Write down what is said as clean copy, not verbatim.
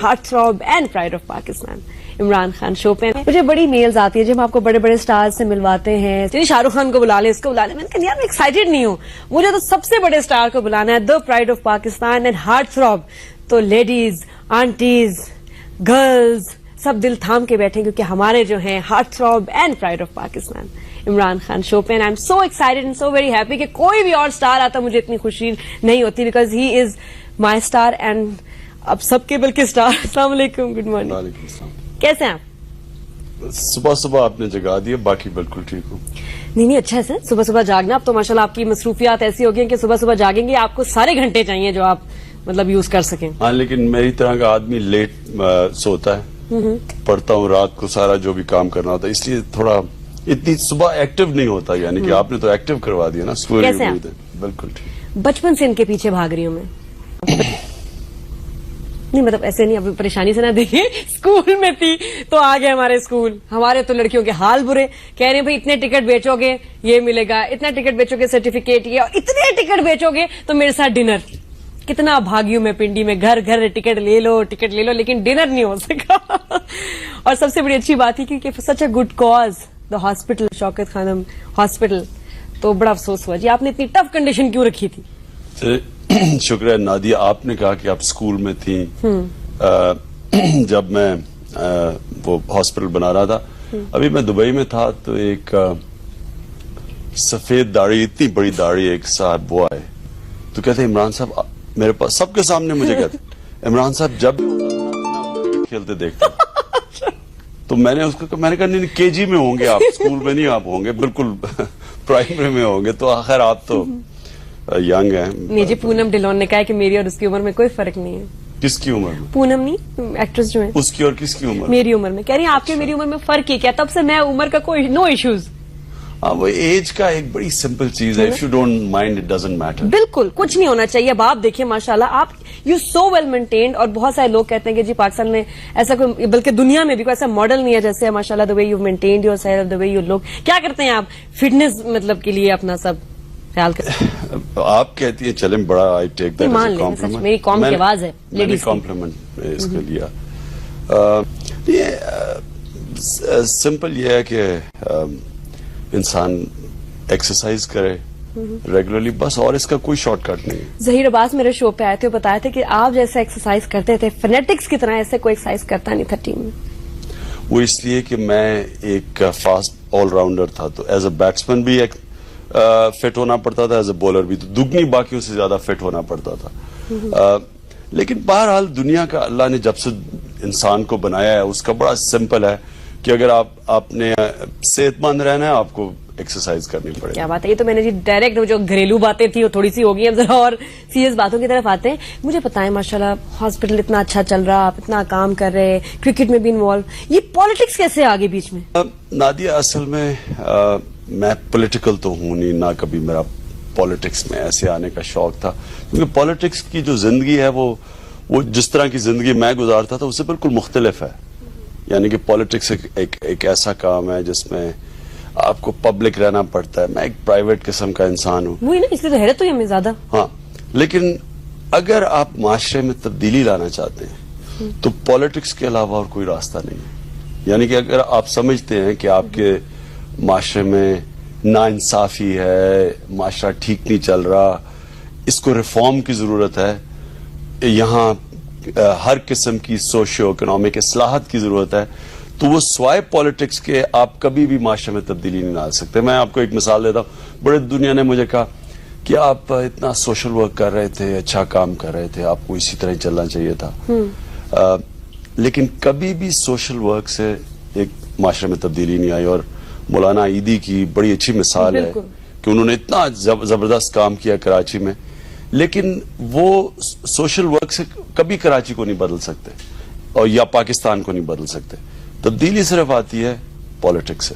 Heart throb and pride of Pakistan Imran Khan show پہ مجھے بڑی میلز آتی ہے جب آپ کو بڑے بڑے سٹارز سے ملواتے ہیں، شاہ رخ خان کو بلا لیں، اس کو بلا لیں، میں نے کہا یار میں ایکسائٹیڈ نہیں ہوں، مجھے تو سب سے بڑے سٹار کو بلانا ہے، the pride of Pakistan and heart throb. تو لیڈیز، آنٹیز، گرلز سب دل تھام کے بیٹھے کیونکہ ہمارے جو ہیں heart throb and pride of Pakistan Imran Khan show پہ. I am so excited and so very happy کہ کوئی بھی اور سٹار آتا مجھے اتنی خوشی نہیں ہوتی because he is my star and اب سب کے بلکہ سٹار. السلام علیکم، گڈ مارننگ. وعلیکم السلام. کیسے ہیں آپ؟ صبح صبح آپ نے جگا دیا، باقی بالکل ٹھیک ہوں. نہیں اچھا ہے سر، صبح صبح جاگنا. اب تو ماشاءاللہ آپ کی مصروفیات ایسی ہو گئی ہیں کہ صبح صبح جاگیں گے آپ کو سارے گھنٹے چاہیے جو آپ مطلب یوز کر سکیں. ہاں لیکن میری طرح کا آدمی لیٹ سوتا ہے، پڑھتا ہوں رات کو سارا جو بھی کام کرنا ہوتا ہے، اس لیے تھوڑا اتنی صبح ایکٹیو نہیں ہوتا. یعنی کہ آپ نے تو ایکٹیو کروا دیا نا. کیسے ہیں؟ بالکل ٹھیک. بچپن سے ان کے پیچھے بھاگ رہی ہوں میں. نہیں مطلب ایسے نہیں، اب پریشانی سے نہ دیکھیں. اسکول میں تھی تو آ گئے ہمارے اسکول. ہمارے تو لڑکیوں کے حال برے، کہہ رہے ہیں بھائی اتنے ٹکٹ بیچو گے یہ ملے گا، اتنا ٹکٹ بیچو گے سرٹیفکیٹ یہ، اور اتنے ٹکٹ بیچو گے تو میرے ساتھ ڈنر. کتنا بھاگی ہوں میں پنڈی میں، گھر گھر ٹکٹ لے لو لیکن ڈنر نہیں ہو سکا. اور سب سے بڑی اچھی بات ہے کیونکہ such a good cause the hospital, Shaukat Khanum hospital. تو بڑا افسوس ہوا جی آپ نے اتنی ٹف کنڈیشن کیوں رکھی تھی. شکریہ نادیہ. آپ نے کہا کہ آپ اسکول میں تھیں جب میں وہ ہاسپٹل بنا رہا تھا. ابھی میں دبئی میں تھا تو ایک سفید داڑھی، اتنی بڑی داڑھی ایک صاحب وہ آئے تو کہتے عمران صاحب میرے پاس، سب کے سامنے مجھے کہتے عمران صاحب جب کھیلتے دیکھتے. تو میں نے اس کو میں نے کہا نہیں کے جی میں ہوں گے آپ، اسکول میں نہیں آپ ہوں گے، بالکل پرائمری میں ہوں گے. تو آخر آپ تو ینگ ہیں. نہیں جی پونم ڈیلون نے کہا کہ میری اور اس کی عمر میں کوئی فرق نہیں ہے. کس کی عمر میں؟ پونم نہیں، ایکٹریس جو ہے. اس کی اور کس کی عمر؟ میری عمر میں. کہہ رہی ہیں آپ کے میری عمر میں فرق ہی کیا، تب سے میں عمر کا کوئی نو ایشوز. ہاں وہ ایج کا ایک بڑی سمپل چیز ہے. If you don't mind it doesn't matter. بالکل کچھ نہیں ہونا چاہیے. اب آپ دیکھیے ماشاءاللہ آپ یو سو ویل مینٹینڈ. اور بہت سارے لوگ کہتے ہیں کہ جی پاکستان میں ایسا کوئی، بلکہ دنیا میں بھی کوئی ایسا ماڈل نہیں ہے جیسے ماشاءاللہ the way you maintained yourself, the way you look. کیا کرتے ہیں آپ فٹنس مطلب کے لیے اپنا سب خیال کرتے ہیں؟ آپ کہتی ہیں چلیں بڑا I take that as a compliment. میری قوم کی آواز ہے لیڈیز کی کمپلیمنٹ اس کے لیا. سمپل یہ ہے کہ انسان ایکسرسائز کرے ریگولرلی بس، اور اس کا کوئی شارٹ کٹ نہیں ہے. ظہیر عباس میرے شو پہ آئے تھے، بتایا تھے کہ آپ جیسے ایکسرسائز کرتے تھے فنیٹکس کی طرح ایسے کوئی ایکسرسائز کرتا نہیں تھا ٹیم میں. وہ اس لیے کہ میں ایک فاسٹ آل راؤنڈر تھا، تو ایز اے بیٹسمین بھی فٹ ہونا پڑتا تھا، ایز اے بولر بھی، تو دگنی باقیوں سے زیادہ فٹ ہونا پڑتا تھا. لیکن بہرحال دنیا کا اللہ نے جب سے انسان کو بنایا ہے اس کا بڑا سمپل ہے کہ اگر آپ نے صحت مند رہنا ہے آپ کو ایکسرسائز کرنی پڑے گی. کیا بات ہے. یہ تو میں نے جی ڈائریکٹ جو گھریلو باتیں تھی وہ تھوڑی سی ہو گئی. اب ذرا اور سیریس باتوں کی طرف آتے ہیں. مجھے بتائیں ماشاءاللہ ہاسپٹل اتنا اچھا چل رہا، آپ اتنا کام کر رہے، کرکٹ میں بھی انوالو، یہ پالیٹکس کیسے آگے بیچ میں؟ نادیہ اصل میں پولیٹیکل تو ہوں نہیں، نہ کبھی میرا پالیٹکس میں ایسے آنے کا شوق تھا. کیونکہ پالیٹکس کی جو زندگی ہے وہ جس طرح کی زندگی میں گزارتا تھا اس سے بالکل مختلف ہے. یعنی کہ پالیٹکس ایک ایسا کام ہے جس میں آپ کو پبلک رہنا پڑتا ہے. میں ایک پرائیویٹ قسم کا انسان ہوں. وہی نا، اس لیے تو حیرت ہوئی ہمیں زیادہ. ہاں لیکن اگر آپ معاشرے میں تبدیلی لانا چاہتے ہیں تو پالیٹکس کے علاوہ اور کوئی راستہ نہیں ہے. یعنی کہ اگر آپ سمجھتے ہیں کہ آپ کے معاشرے میں ناانصافی ہے، معاشرہ ٹھیک نہیں چل رہا، اس کو ریفارم کی ضرورت ہے، یہاں ہر قسم کی سوشیو اکنامک اصلاحات کی ضرورت ہے، تو وہ سوائے پالیٹکس کے آپ کبھی بھی معاشرے میں تبدیلی نہیں لا سکتے. میں آپ کو ایک مثال دیتا ہوں. بڑے دنیا نے مجھے کہا کہ آپ اتنا سوشل ورک کر رہے تھے، اچھا کام کر رہے تھے، آپ کو اسی طرح چلنا چاہیے تھا. لیکن کبھی بھی سوشل ورک سے ایک معاشرے میں تبدیلی نہیں آئی. اور مولانا عیدی کی بڑی اچھی مثال ہے کہ انہوں نے اتنا زبردست کام کیا کراچی میں، لیکن وہ سوشل ورک سے کبھی کراچی کو نہیں بدل سکتے اور یا پاکستان کو نہیں بدل سکتے. تبدیلی صرف آتی ہے پالیٹکس سے.